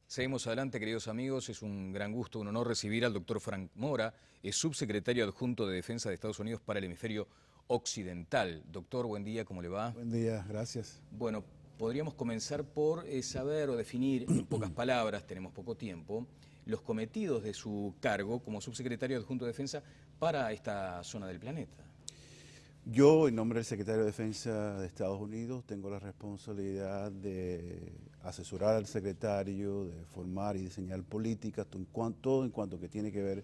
Seguimos adelante, queridos amigos. Es un gran gusto, un honor recibir al doctor Frank Mora, es subsecretario adjunto de Defensa de Estados Unidos para el hemisferio occidental. Doctor, buen día, ¿cómo le va? Buen día, gracias. Bueno, podríamos comenzar por saber o definir en pocas palabras, tenemos poco tiempo, los cometidos de su cargo como subsecretario adjunto de Defensa para esta zona del planeta. Yo, en nombre del secretario de Defensa de Estados Unidos, tengo la responsabilidad de asesorar al secretario, de formar y diseñar políticas, todo en cuanto que tiene que ver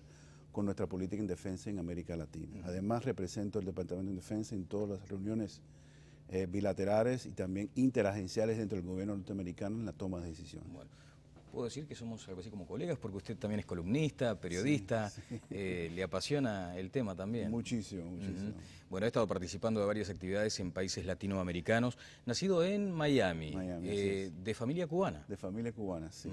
con nuestra política en defensa en América Latina. Además, represento el Departamento de Defensa en todas las reuniones bilaterales y también interagenciales dentro del gobierno norteamericano en la toma de decisiones. Bueno, puedo decir que somos algo así como colegas, porque usted también es columnista, periodista, Sí, sí. Le apasiona el tema también. Muchísimo, muchísimo. Bueno, ha estado participando de varias actividades en países latinoamericanos, nacido en Miami, de familia cubana. De familia cubana, sí.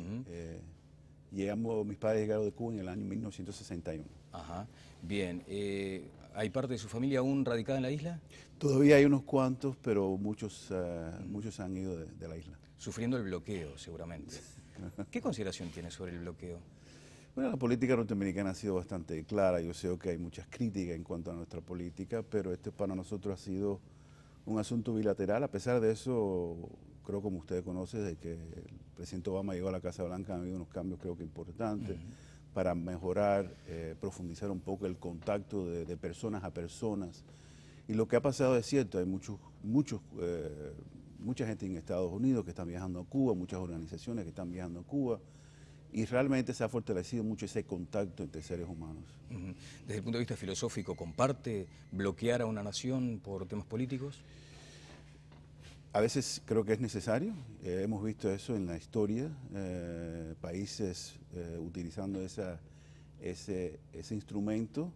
Mis padres llegaron de Cuba en el año 1961. Ajá, bien. ¿Hay parte de su familia aún radicada en la isla? Todavía hay unos cuantos, pero muchos han ido de la isla. Sufriendo el bloqueo, seguramente. ¿Qué consideración tiene sobre el bloqueo? Bueno, la política norteamericana ha sido bastante clara. Yo sé que hay muchas críticas en cuanto a nuestra política, pero este para nosotros ha sido un asunto bilateral. A pesar de eso, creo, como ustedes conocen, de que el presidente Obama llegó a la Casa Blanca, han habido unos cambios creo que importantes para mejorar, profundizar un poco el contacto de personas a personas. Y lo que ha pasado es cierto, hay mucha gente en Estados Unidos que están viajando a Cuba, muchas organizaciones que están viajando a Cuba, y realmente se ha fortalecido mucho ese contacto entre seres humanos. Desde el punto de vista filosófico, ¿comparte bloquear a una nación por temas políticos? A veces creo que es necesario, hemos visto eso en la historia, países utilizando ese instrumento.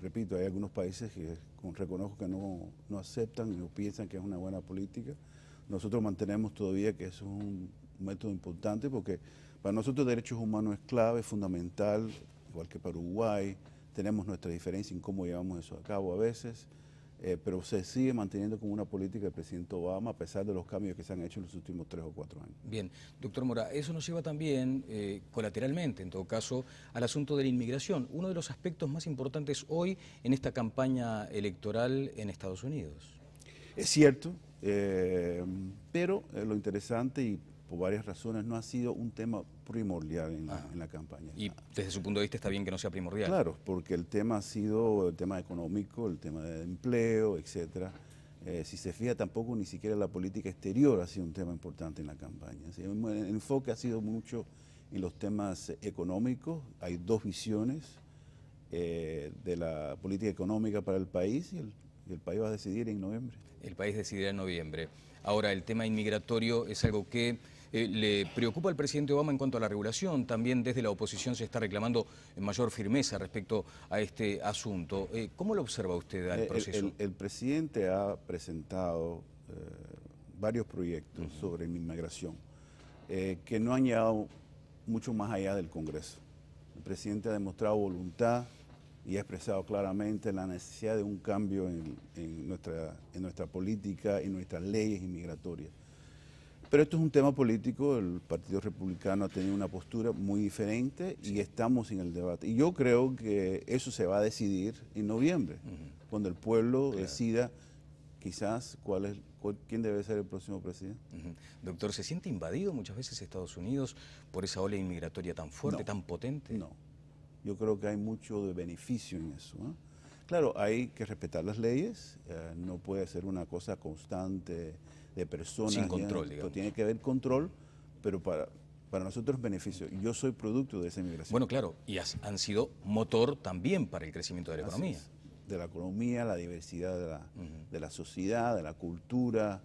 Repito, hay algunos países que reconozco que no aceptan y no piensan que es una buena política. Nosotros mantenemos todavía que eso es un método importante porque para nosotros derechos humanos es clave, es fundamental, igual que para Uruguay. Tenemos nuestra diferencia en cómo llevamos eso a cabo a veces, pero se sigue manteniendo como una política del presidente Obama a pesar de los cambios que se han hecho en los últimos 3 o 4 años. Bien, doctor Mora, eso nos lleva también, colateralmente en todo caso, al asunto de la inmigración, uno de los aspectos más importantes hoy en esta campaña electoral en Estados Unidos. Es cierto, pero lo interesante y por varias razones no ha sido un tema primordial en la campaña. Y desde su punto de vista está bien que no sea primordial. Claro, porque el tema ha sido el tema económico, el tema de empleo, etcétera. Si se fija, tampoco ni siquiera la política exterior ha sido un tema importante en la campaña. El enfoque ha sido mucho en los temas económicos. Hay dos visiones de la política económica para el país y el país va a decidir en noviembre. El país decidirá en noviembre. Ahora, el tema inmigratorio es algo que le preocupa al presidente Obama en cuanto a la regulación. También desde la oposición se está reclamando mayor firmeza respecto a este asunto. ¿Cómo lo observa usted al proceso? El presidente ha presentado varios proyectos sobre inmigración que no han llegado mucho más allá del Congreso. El presidente ha demostrado voluntad y ha expresado claramente la necesidad de un cambio en nuestra política y nuestras leyes inmigratorias. Pero esto es un tema político, el Partido Republicano ha tenido una postura muy diferente y estamos en el debate. Y yo creo que eso se va a decidir en noviembre, cuando el pueblo decida quizás quién debe ser el próximo presidente. Doctor, ¿se siente invadido muchas veces Estados Unidos por esa ola inmigratoria tan fuerte, tan potente? No, yo creo que hay mucho de beneficio en eso, ¿eh? Claro, hay que respetar las leyes, no puede ser una cosa constante de personas. Sin control, digamos. Tiene que haber control, pero para nosotros es beneficio. Yo soy producto de esa inmigración. Bueno, claro, y han sido motor también para el crecimiento de la economía. De la economía, la diversidad de la sociedad, de la cultura.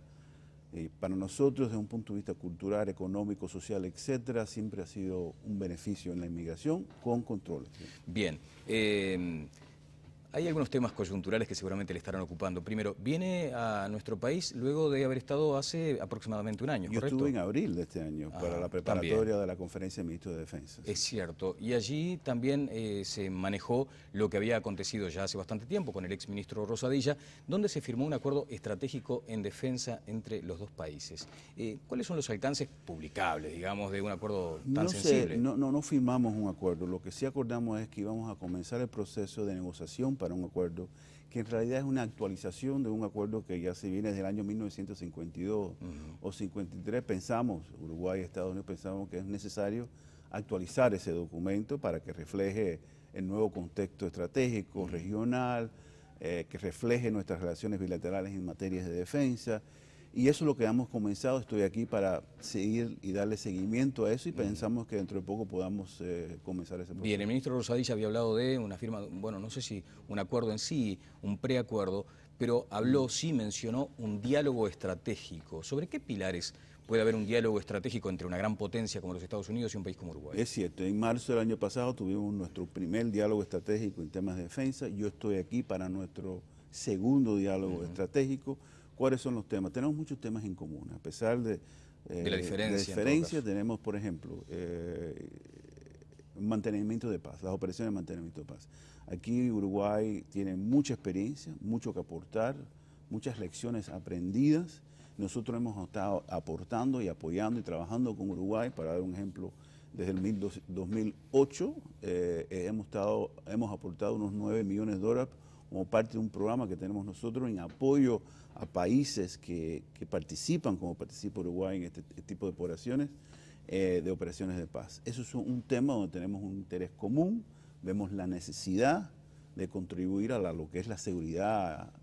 Para nosotros, desde un punto de vista cultural, económico, social, etcétera, siempre ha sido un beneficio en la inmigración con controles. Bien. Hay algunos temas coyunturales que seguramente le estarán ocupando. Primero, viene a nuestro país luego de haber estado hace aproximadamente un año, Yo ¿correcto? estuve en abril de este año para la preparatoria también. de la Conferencia de Ministros de Defensa. Es cierto, y allí también se manejó lo que había acontecido ya hace bastante tiempo con el exministro Rosadilla, donde se firmó un acuerdo estratégico en defensa entre los dos países. ¿Cuáles son los alcances publicables, digamos, de un acuerdo tan sensible? No firmamos un acuerdo. Lo que sí acordamos es que íbamos a comenzar el proceso de negociación para un acuerdo que en realidad es una actualización de un acuerdo que ya se viene desde el año 1952 o 53. Pensamos, Uruguay y Estados Unidos pensamos que es necesario actualizar ese documento para que refleje el nuevo contexto estratégico, regional, que refleje nuestras relaciones bilaterales en materias de defensa. Y eso es lo que hemos comenzado. Estoy aquí para seguir y darle seguimiento a eso y pensamos que dentro de poco podamos comenzar ese proceso. Bien, el ministro Rosadilla había hablado de una firma, bueno, no sé si un acuerdo en sí, un preacuerdo, pero habló, sí mencionó un diálogo estratégico. ¿Sobre qué pilares puede haber un diálogo estratégico entre una gran potencia como los Estados Unidos y un país como Uruguay? Es cierto, en marzo del año pasado tuvimos nuestro primer diálogo estratégico en temas de defensa. Yo estoy aquí para nuestro segundo diálogo estratégico. ¿Cuáles son los temas? Tenemos muchos temas en común, a pesar de la diferencia, tenemos, por ejemplo, mantenimiento de paz, las operaciones de mantenimiento de paz. Aquí Uruguay tiene mucha experiencia, mucho que aportar, muchas lecciones aprendidas. Nosotros hemos estado aportando y apoyando y trabajando con Uruguay, para dar un ejemplo, desde el 2008 hemos aportado unos $9 millones como parte de un programa que tenemos nosotros en apoyo a países que participan, como participa Uruguay en este tipo de operaciones de paz. Eso es un tema donde tenemos un interés común, vemos la necesidad de contribuir a lo que es la seguridad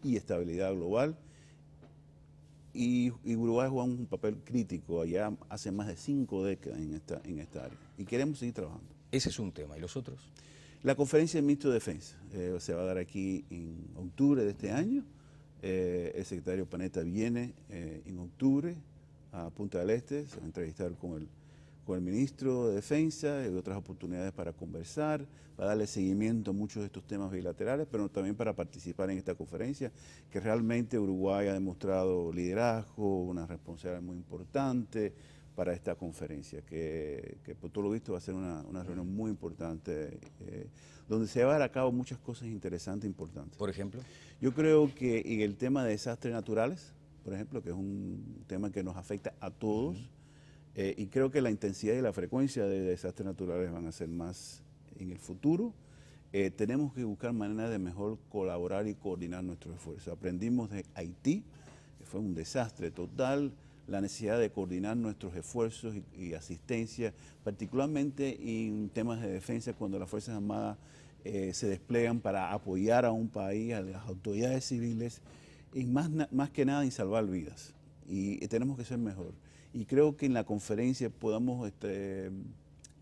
y estabilidad global. Y Uruguay juega un papel crítico allá hace más de 5 décadas en esta área. Y queremos seguir trabajando. Ese es un tema. ¿Y los otros? La conferencia del ministro de Defensa se va a dar aquí en octubre de este año. El secretario Panetta viene en octubre a Punta del Este, se va a entrevistar con el ministro de Defensa y otras oportunidades para conversar, para darle seguimiento a muchos de estos temas bilaterales, pero también para participar en esta conferencia, que realmente Uruguay ha demostrado liderazgo, una responsabilidad muy importante para esta conferencia, que por todo lo visto va a ser una reunión muy importante, donde se va a llevar a cabo muchas cosas interesantes e importantes. Por ejemplo, yo creo que en el tema de desastres naturales, por ejemplo, que es un tema que nos afecta a todos, y creo que la intensidad y la frecuencia de desastres naturales van a ser más en el futuro. Tenemos que buscar maneras de mejor colaborar y coordinar nuestros esfuerzos. Aprendimos de Haití, que fue un desastre total, la necesidad de coordinar nuestros esfuerzos y asistencia, particularmente en temas de defensa, cuando las Fuerzas Armadas se desplegan para apoyar a un país, a las autoridades civiles, y más que nada en salvar vidas. Y tenemos que ser mejor. Y creo que en la conferencia podamos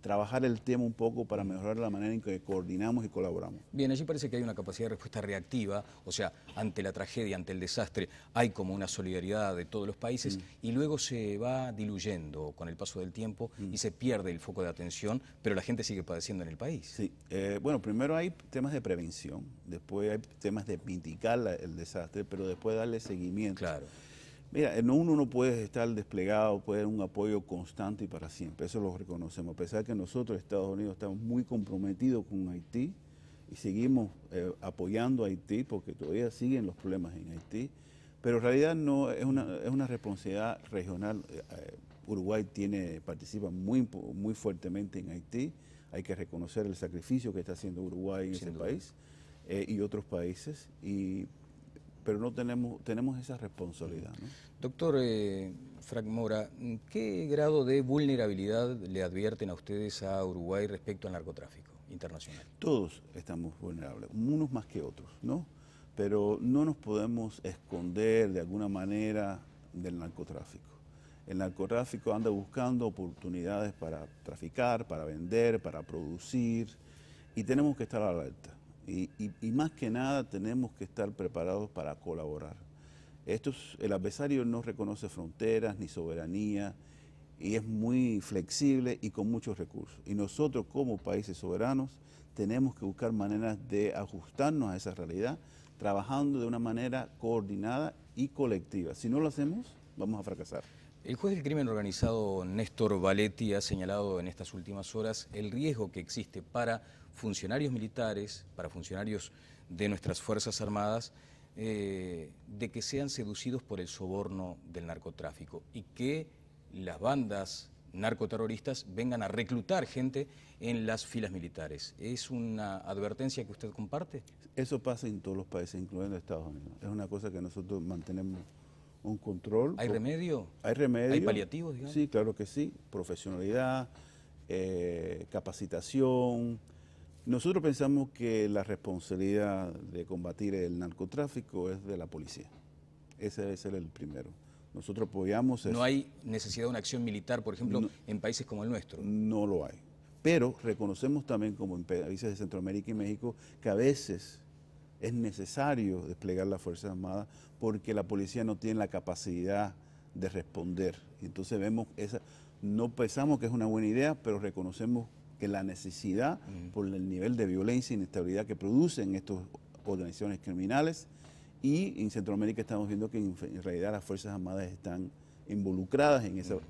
trabajar el tema un poco para mejorar la manera en que coordinamos y colaboramos. Bien, allí parece que hay una capacidad de respuesta reactiva, o sea, ante la tragedia, ante el desastre, hay como una solidaridad de todos los países y luego se va diluyendo con el paso del tiempo y se pierde el foco de atención, pero la gente sigue padeciendo en el país. Sí, bueno, primero hay temas de prevención, después hay temas de mitigar el desastre, pero después darle seguimiento. Claro. Mira, uno no puede estar desplegado, puede dar un apoyo constante y para siempre, eso lo reconocemos. A pesar de que nosotros, Estados Unidos, estamos muy comprometidos con Haití y seguimos apoyando a Haití porque todavía siguen los problemas en Haití, pero en realidad no es una responsabilidad regional. Uruguay participa muy fuertemente en Haití, hay que reconocer el sacrificio que está haciendo Uruguay en ese país y otros países, pero no tenemos esa responsabilidad, ¿no? Doctor Frank Mora, ¿qué grado de vulnerabilidad le advierten a ustedes a Uruguay respecto al narcotráfico internacional? Todos estamos vulnerables, unos más que otros, ¿no? Pero no nos podemos esconder de alguna manera del narcotráfico. El narcotráfico anda buscando oportunidades para traficar, para vender, para producir, y tenemos que estar alerta. Y más que nada tenemos que estar preparados para colaborar. El adversario no reconoce fronteras ni soberanía y es muy flexible y con muchos recursos. Y nosotros como países soberanos tenemos que buscar maneras de ajustarnos a esa realidad, trabajando de una manera coordinada y colectiva. Si no lo hacemos, vamos a fracasar. El juez del crimen organizado Néstor Valetti ha señalado en estas últimas horas el riesgo que existe para funcionarios militares, para funcionarios de nuestras Fuerzas Armadas, de que sean seducidos por el soborno del narcotráfico y que las bandas narcoterroristas vengan a reclutar gente en las filas militares. ¿Es una advertencia que usted comparte? Eso pasa en todos los países, incluyendo Estados Unidos. Es una cosa que nosotros mantenemos un control. ¿Hay remedio? Hay remedio. ¿Hay paliativos, digamos? Sí, claro que sí. Profesionalidad, capacitación. Nosotros pensamos que la responsabilidad de combatir el narcotráfico es de la policía. Ese debe ser el primero. Nosotros apoyamos eso. ¿No hay necesidad de una acción militar, por ejemplo, en países como el nuestro? No lo hay. Pero reconocemos también, como en países de Centroamérica y México, que a veces es necesario desplegar las Fuerzas Armadas porque la policía no tiene la capacidad de responder. Entonces vemos esa, no pensamos que es una buena idea, pero reconocemos que la necesidad por el nivel de violencia e inestabilidad que producen estas organizaciones criminales, y en Centroamérica estamos viendo que en realidad las Fuerzas Armadas están involucradas en eso.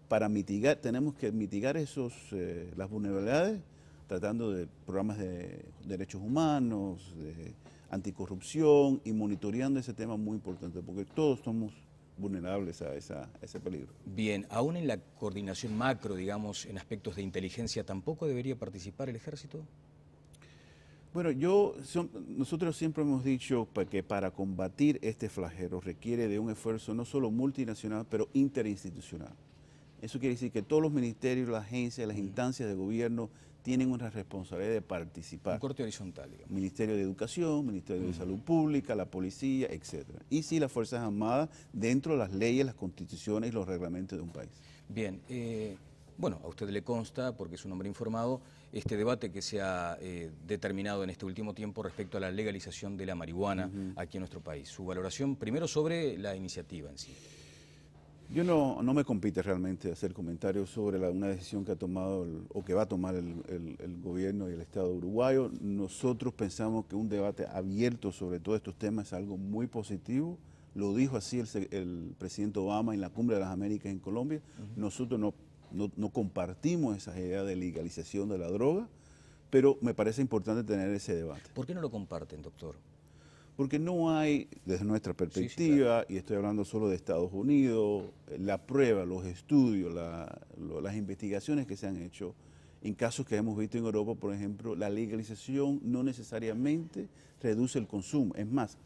Para mitigar, tenemos que mitigar las vulnerabilidades tratando de programas de derechos humanos, de anticorrupción y monitoreando ese tema muy importante, porque todos somos vulnerables a ese peligro. Bien, aún en la coordinación macro, digamos, en aspectos de inteligencia, ¿tampoco debería participar el ejército? Bueno, nosotros siempre hemos dicho que para combatir este flagelo requiere de un esfuerzo no solo multinacional, pero interinstitucional. Eso quiere decir que todos los ministerios, las agencias, las instancias de gobierno tienen una responsabilidad de participar. Un corte horizontal, digamos. Ministerio de Educación, Ministerio de Salud Pública, la Policía, etc. Y sí, las Fuerzas Armadas dentro de las leyes, las constituciones y los reglamentos de un país. Bien, bueno, a usted le consta, porque es un hombre informado, este debate que se ha determinado en este último tiempo respecto a la legalización de la marihuana aquí en nuestro país. Su valoración primero sobre la iniciativa en sí. Yo no me compete realmente hacer comentarios sobre una decisión que ha tomado o que va a tomar el gobierno y el Estado uruguayo. Nosotros pensamos que un debate abierto sobre todos estos temas es algo muy positivo. Lo dijo así el presidente Obama en la Cumbre de las Américas en Colombia. Nosotros no compartimos esa idea de legalización de la droga, pero me parece importante tener ese debate. ¿Por qué no lo comparten, doctor? Porque no hay, desde nuestra perspectiva, sí, claro, y estoy hablando solo de Estados Unidos, la prueba, los estudios, las investigaciones que se han hecho, en casos que hemos visto en Europa, por ejemplo, la legalización no necesariamente reduce el consumo, es más,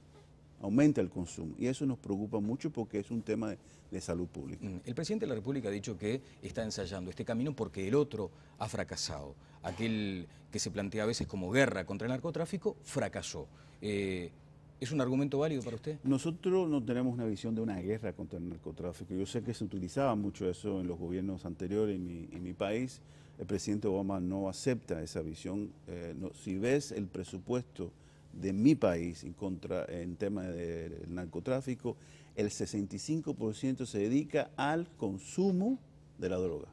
aumenta el consumo. Y eso nos preocupa mucho porque es un tema de salud pública. El presidente de la República ha dicho que está ensayando este camino porque el otro ha fracasado. Aquel que se plantea a veces como guerra contra el narcotráfico, fracasó. ¿Es un argumento válido para usted? Nosotros no tenemos una visión de una guerra contra el narcotráfico. Yo sé que se utilizaba mucho eso en los gobiernos anteriores en mi país. El presidente Obama no acepta esa visión. Si ves el presupuesto de mi país en tema del narcotráfico, el 65% se dedica al consumo de la droga,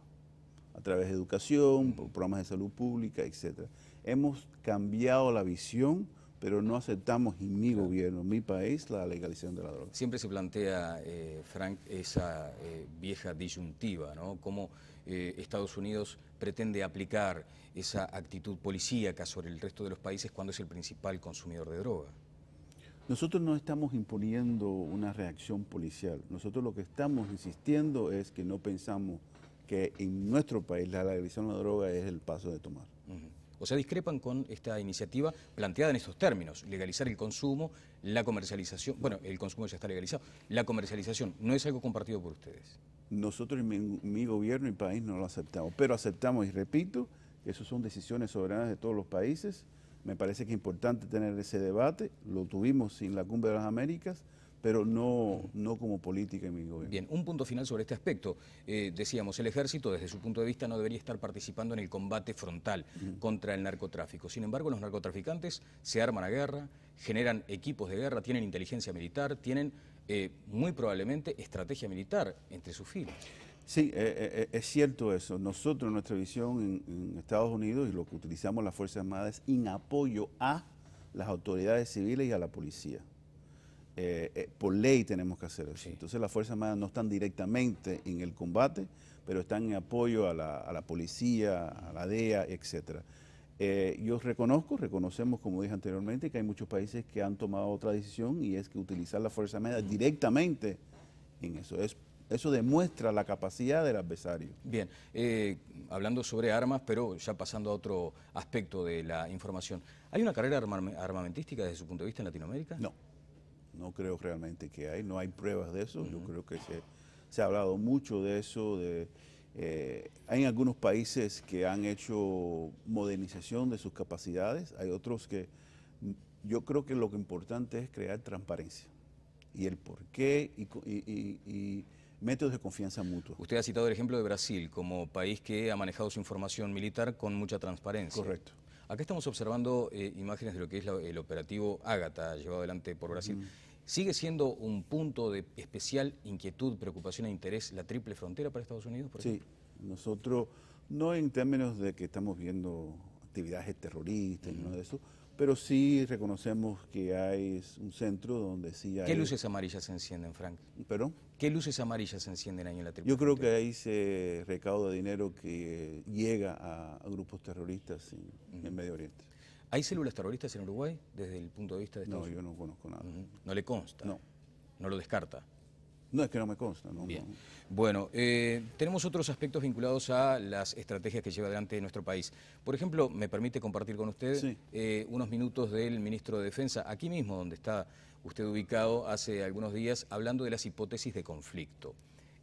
a través de educación, programas de salud pública, etc. Hemos cambiado la visión, pero no aceptamos en mi gobierno, en mi país, la legalización de la droga. Siempre se plantea, Frank, esa vieja disyuntiva, ¿no? Cómo Estados Unidos pretende aplicar esa actitud policíaca sobre el resto de los países cuando es el principal consumidor de droga. Nosotros no estamos imponiendo una reacción policial. Nosotros lo que estamos insistiendo es que no pensamos que en nuestro país la legalización de la droga es el paso de tomar. O sea, discrepan con esta iniciativa planteada en estos términos, legalizar el consumo, la comercialización, bueno, el consumo ya está legalizado, la comercialización no es algo compartido por ustedes. Nosotros en mi gobierno y país no lo aceptamos, pero aceptamos, y repito, que esas son decisiones soberanas de todos los países. Me parece que es importante tener ese debate, lo tuvimos en la Cumbre de las Américas, pero no como política en mi gobierno. Bien, un punto final sobre este aspecto. Decíamos, el ejército, desde su punto de vista, no debería estar participando en el combate frontal contra el narcotráfico. Sin embargo, los narcotraficantes se arman a guerra, generan equipos de guerra, tienen inteligencia militar, tienen muy probablemente estrategia militar entre sus filas. Sí, es cierto eso. Nosotros, nuestra visión en Estados Unidos y lo que utilizamos las Fuerzas Armadas es en apoyo a las autoridades civiles y a la policía. Por ley tenemos que hacer eso. Sí. Entonces las Fuerzas Armadas no están directamente en el combate, pero están en apoyo a la policía, a la DEA, etcétera. Yo reconocemos, como dije anteriormente, que hay muchos países que han tomado otra decisión y es que utilizar las Fuerzas Armadas directamente en eso. Eso demuestra la capacidad del adversario. Bien, hablando sobre armas, pero ya pasando a otro aspecto de la información. ¿Hay una carrera armamentística desde su punto de vista en Latinoamérica? No, no creo realmente que hay. No hay pruebas de eso. Yo creo que se ha hablado mucho de eso. Hay algunos países que han hecho modernización de sus capacidades. Hay otros que yo creo que lo que importante es crear transparencia y el porqué y métodos de confianza mutua. Usted ha citado el ejemplo de Brasil como país que ha manejado su información militar con mucha transparencia. Correcto. Acá estamos observando imágenes de lo que es el operativo Ágata, llevado adelante por Brasil. ¿Sigue siendo un punto de especial inquietud, preocupación e interés la triple frontera para Estados Unidos, por ejemplo? Sí, nosotros, no en términos de que estamos viendo actividades terroristas y nada de eso, pero sí reconocemos que hay un centro donde sí hay... ¿Qué luces amarillas se encienden, Frank? ¿Perdón? ¿Qué luces amarillas se encienden ahí en la triple Yo creo frontera? que ahí se recauda dinero que llega a grupos terroristas en el Medio Oriente. ¿Hay células terroristas en Uruguay desde el punto de vista de Estados Unidos? No, yo no conozco nada. ¿No le consta? No. ¿No lo descarta? No, es que no me consta. No, Bien. No. Bueno, tenemos otros aspectos vinculados a las estrategias que lleva adelante nuestro país. Por ejemplo, me permite compartir con usted unos minutos del ministro de Defensa, aquí mismo donde está usted ubicado hace algunos días, hablando de las hipótesis de conflicto.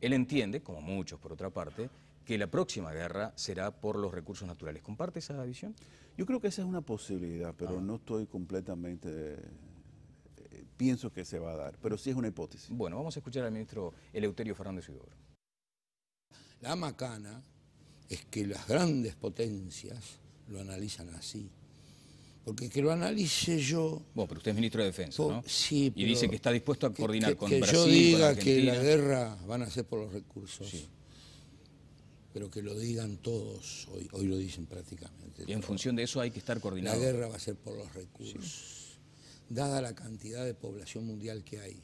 Él entiende, como muchos por otra parte, que la próxima guerra será por los recursos naturales. ¿Comparte esa visión? Yo creo que esa es una posibilidad, pero no estoy completamente... pienso que se va a dar, pero sí es una hipótesis. Bueno, vamos a escuchar al ministro Eleuterio Fernández Huidobro. La macana es que las grandes potencias lo analizan así. Porque que lo analice yo... Bueno, pero usted es ministro de Defensa, ¿no? Sí, y dice que está dispuesto a coordinar con Brasil, yo diga con Argentina. que la guerra van a ser por los recursos. Sí. Pero que lo digan todos, hoy lo dicen prácticamente. Y en función de eso hay que estar coordinado. La guerra va a ser por los recursos. Sí. Dada la cantidad de población mundial que hay,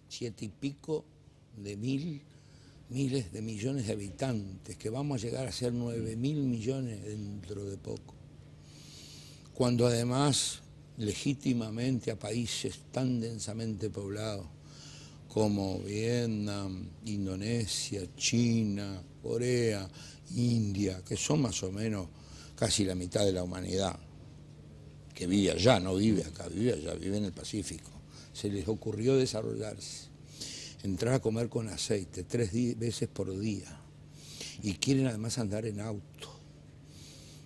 7 y pico de miles de millones de habitantes, que vamos a llegar a ser 9.000 millones dentro de poco. Cuando además, legítimamente, a países tan densamente poblados como Vietnam, Indonesia, China, Corea, India, que son más o menos casi la mitad de la humanidad, que vive allá, no vive acá, vive allá, vive en el Pacífico. Se les ocurrió desarrollarse, entrar a comer con aceite 3 veces por día, y quieren además andar en auto,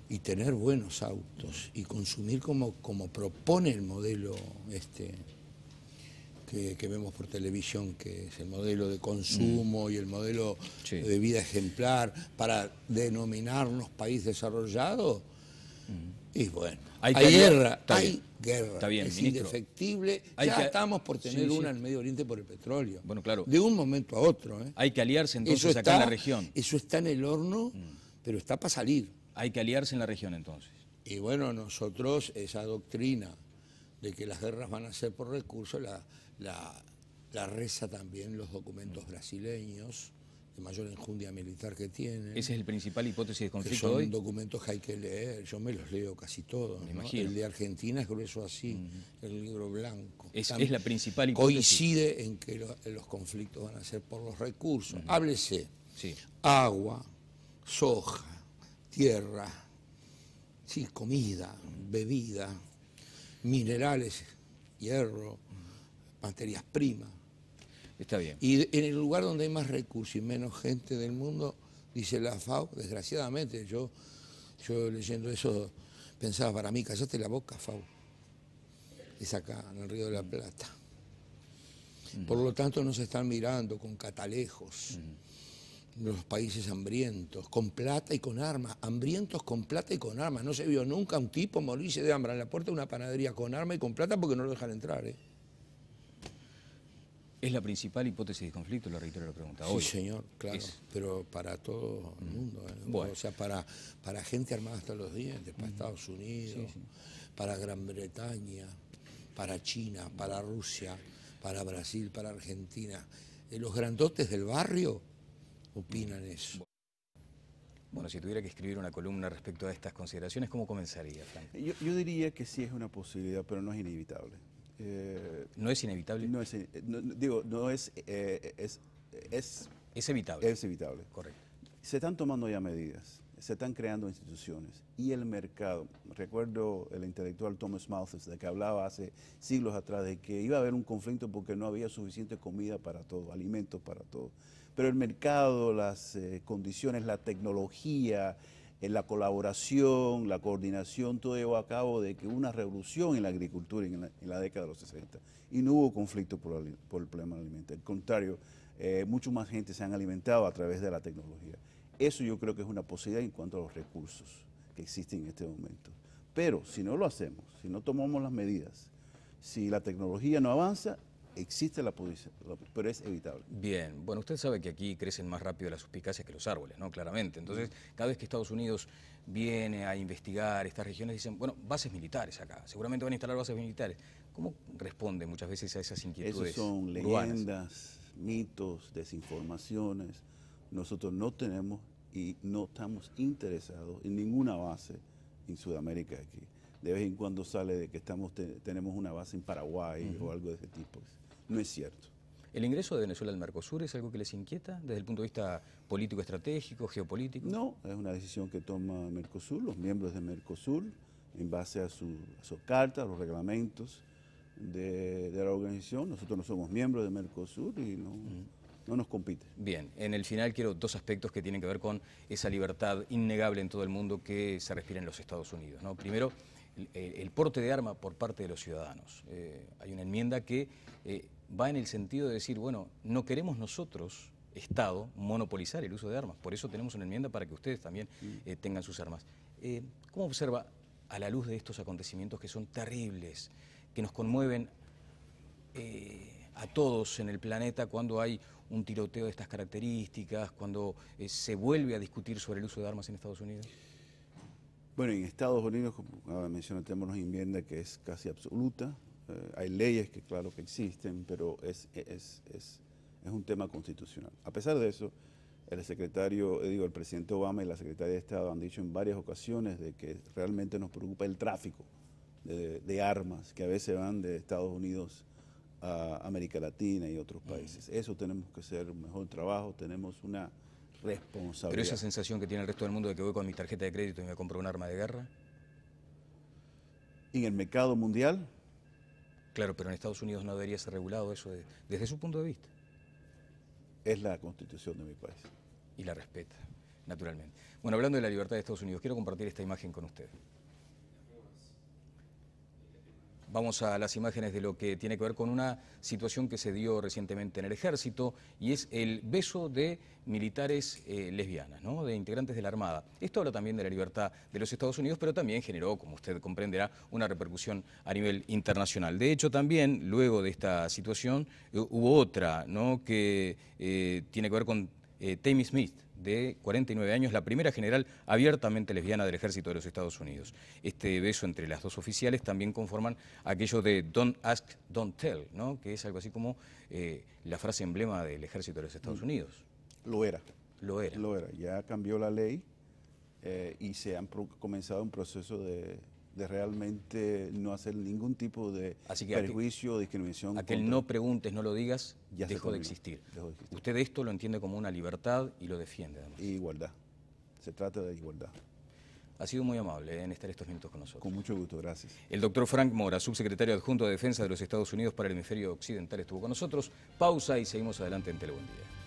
y tener buenos autos, y consumir como propone el modelo que vemos por televisión, que es el modelo de consumo y el modelo de vida ejemplar, para denominarnos país desarrollado. Y bueno, hay guerra, Está bien, es ministro. Indefectible. Ya estamos por tener una en Medio Oriente por el petróleo. Bueno, claro. De un momento a otro. Hay que aliarse entonces acá en la región. Eso está en el horno, pero está para salir. Hay que aliarse en la región entonces. Y bueno, nosotros esa doctrina de que las guerras van a ser por recursos, la reza también los documentos brasileños, de mayor enjundia militar que tienen. ¿Esa es la principal hipótesis de conflicto que son hoy? Documentos que hay que leer, yo me los leo casi todos. Me imagino. El de Argentina es grueso así, el libro blanco. Es la principal hipótesis. Coincide en que los conflictos van a ser por los recursos. Háblese, Sí. agua, soja, tierra, sí, comida, bebida, minerales, hierro, materias primas. Está bien. Y en el lugar donde hay más recursos y menos gente del mundo, dice la FAO, desgraciadamente, yo leyendo eso pensaba para mí, cállate la boca, FAO. Es acá, en el Río de la Plata. Por lo tanto, nos están mirando con catalejos. Los países hambrientos, con plata y con armas, hambrientos con plata y con armas. No se vio nunca un tipo morirse de hambre en la puerta de una panadería con arma y con plata porque no lo dejan entrar. ¿Es la principal hipótesis de conflicto? Lo reitero la pregunta. Sí, Hoy. señor, claro, pero para todo el mundo. Bueno. O sea, para gente armada hasta los dientes, para Estados Unidos, para Gran Bretaña, para China, para Rusia, para Brasil, para Argentina. Los grandotes del barrio opinan eso. Bueno, si tuviera que escribir una columna respecto a estas consideraciones, ¿cómo comenzaría, Frank? Yo diría que sí es una posibilidad, pero no es inevitable. ¿No es inevitable? No es, no es, es evitable. Es evitable. Correcto. Se están tomando ya medidas, se están creando instituciones y el mercado. Recuerdo el intelectual Thomas Malthus, de que hablaba hace siglos atrás de que iba a haber un conflicto porque no había suficiente comida para todo, alimentos para todo. Pero el mercado, las condiciones, la tecnología, la colaboración, la coordinación, todo llevó a cabo de que hubo una revolución en la agricultura en la década de los 60 y no hubo conflicto por el problema del alimento. Al contrario, mucho más gente se han alimentado a través de la tecnología. Eso yo creo que es una posibilidad en cuanto a los recursos que existen en este momento. Pero si no lo hacemos, si no tomamos las medidas, si la tecnología no avanza, existe la posibilidad, pero es evitable. Bien, bueno, usted sabe que aquí crecen más rápido las suspicacias que los árboles, ¿no? Claramente. Entonces, cada vez que Estados Unidos viene a investigar estas regiones, dicen, bueno, bases militares acá, seguramente van a instalar bases militares. ¿Cómo responde muchas veces a esas inquietudes? Esos son urbanas? leyendas, mitos, desinformaciones. Nosotros no tenemos y no estamos interesados en ninguna base en Sudamérica aquí. De vez en cuando sale de que tenemos una base en Paraguay o algo de ese tipo. No es cierto. ¿El ingreso de Venezuela al Mercosur es algo que les inquieta desde el punto de vista político, estratégico, geopolítico? No, es una decisión que toma Mercosur, los miembros de Mercosur, en base a sus cartas, los reglamentos de la organización. Nosotros no somos miembros de Mercosur y no nos compite. Bien, en el final quiero dos aspectos que tienen que ver con esa libertad innegable en todo el mundo que se respira en los Estados Unidos, ¿no? Primero, el porte de arma por parte de los ciudadanos. Hay una enmienda que va en el sentido de decir, bueno, no queremos nosotros, Estado, monopolizar el uso de armas. Por eso tenemos una enmienda para que ustedes también tengan sus armas. ¿Cómo observa a la luz de estos acontecimientos que son terribles, que nos conmueven a todos en el planeta cuando hay un tiroteo de estas características, cuando se vuelve a discutir sobre el uso de armas en Estados Unidos? Bueno, en Estados Unidos, como mencioné, tenemos una enmienda que es casi absoluta. Hay leyes que claro que existen, pero es un tema constitucional. A pesar de eso, el presidente Obama y la secretaria de Estado han dicho en varias ocasiones de que realmente nos preocupa el tráfico de armas que a veces van de Estados Unidos a América Latina y otros países. Eso tenemos que hacer un mejor trabajo, tenemos una responsabilidad. ¿Pero esa sensación que tiene el resto del mundo de que voy con mi tarjeta de crédito y me compro un arma de guerra? En el mercado mundial. Claro, pero en Estados Unidos no debería ser regulado eso desde su punto de vista. Es la constitución de mi país. Y la respeta, naturalmente. Bueno, hablando de la libertad de Estados Unidos, quiero compartir esta imagen con usted. Vamos a las imágenes de lo que tiene que ver con una situación que se dio recientemente en el Ejército y es el beso de militares lesbianas, ¿no? De integrantes de la Armada. Esto habla también de la libertad de los Estados Unidos, pero también generó, como usted comprenderá, una repercusión a nivel internacional. De hecho, también, luego de esta situación, hubo otra, ¿no? Que tiene que ver con Tammy Smith, de 49 años, la primera general abiertamente lesbiana del Ejército de los Estados Unidos. Este beso entre las dos oficiales también conforman aquello de Don't Ask, Don't Tell, ¿no? Que es algo así como la frase emblema del Ejército de los Estados Unidos. Lo era. Lo era. Lo era. Ya cambió la ley y se han comenzado un proceso de realmente no hacer ningún tipo de perjuicio o discriminación. Aquel no preguntes, no lo digas, ya dejó de existir. Usted esto lo entiende como una libertad y lo defiende, además. Igualdad. Se trata de igualdad. Ha sido muy amable en estar estos minutos con nosotros. Con mucho gusto, gracias. El doctor Frank Mora, subsecretario adjunto de Defensa de los Estados Unidos para el Hemisferio Occidental, estuvo con nosotros. Pausa y seguimos adelante en Telebuen Día.